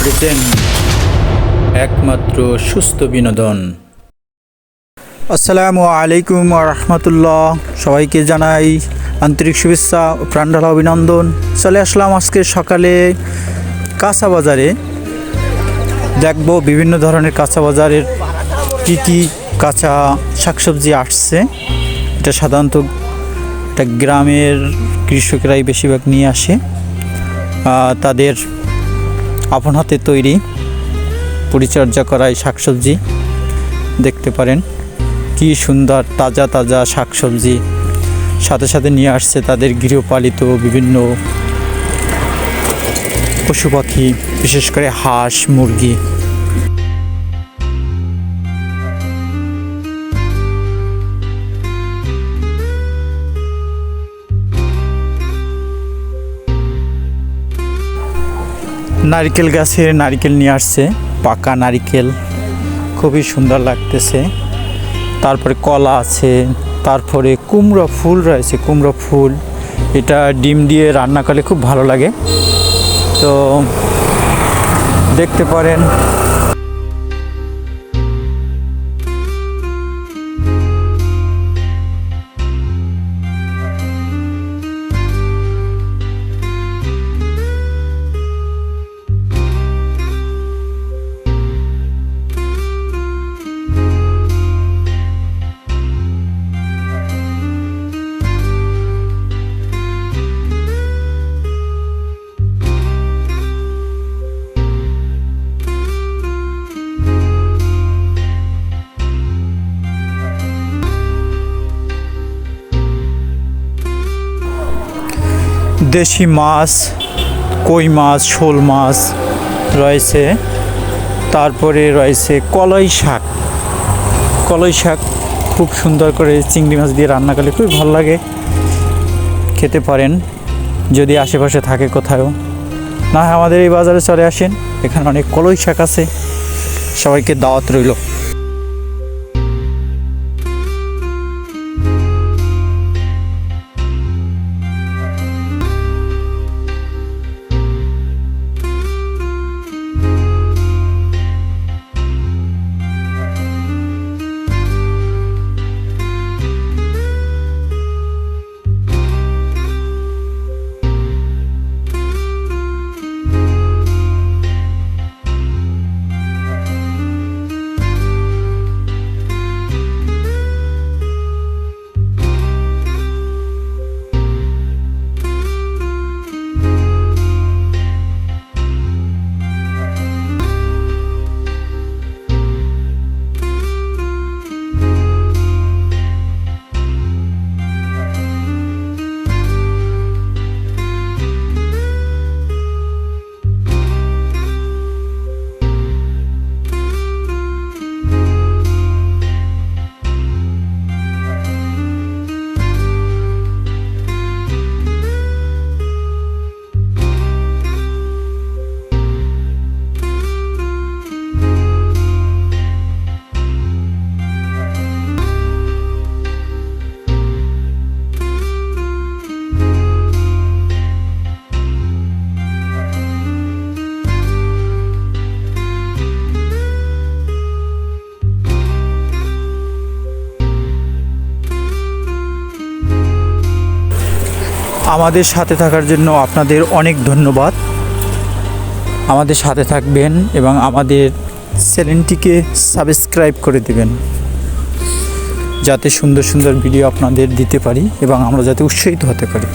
Present একমাত্র সুস্থ বিনোদন। আসসালামু আলাইকুম রহমতুল্লাহ, সবাইকে জানাই আন্তরিক শুভেচ্ছা ও প্রাণঢালা অভিনন্দন। চলে আসলাম আজকে সকালে কাঁচা বাজারে। দেখব বিভিন্ন ধরনের কাঁচা বাজারের কী কী কাঁচা শাকসবজি আসছে। এটা সাধারণত এটা গ্রামের কৃষকরাই বেশিরভাগ নিয়ে আসে, তাদের আপন হাতে তৈরি পরিচর্যা করা এই শাকসবজি। দেখতে পারেন কি সুন্দর তাজা তাজা শাকসবজি, সাথে সাথে নিয়ে আসছে তাদের গৃহপালিত বিভিন্ন পশু পাখি, বিশেষ করে হাঁস মুরগি। নারকেল গাছের নারকেল নিয়ে আসছে, পাকা নারকেল, খুবই সুন্দর লাগতেছে। তারপরে কলা আছে, তারপরে কুমড়া ফুল রয়েছে। কুমড়া ফুল এটা ডিম দিয়ে রান্না করলে খুব ভালো লাগে, তো দেখতে পারেন। দেশি মাছ, কই মাছ, শোল মাছ রয়েছে। তারপরে রয়েছে কলাই শাক। কলাই শাক খুব সুন্দর করে চিংড়ি মাছ দিয়ে রান্না করলে খুব ভালো লাগে, খেতে পারেন যদি আশেপাশে থাকে কোথাও। না হয় আমাদের এই বাজারে চলে আসেন, এখানে অনেক কলাই শাক আছে। সবাইকে দাওয়াত রইল। আমাদের সাথে থাকার জন্য আপনাদের অনেক ধন্যবাদ। আমাদের সাথে থাকবেন এবং আমাদের চ্যানেলটিকে সাবস্ক্রাইব করে দেবেন, যাতে সুন্দর সুন্দর ভিডিও আপনাদের দিতে পারি এবং আমরা যাতে উৎসাহিত হতে পারি।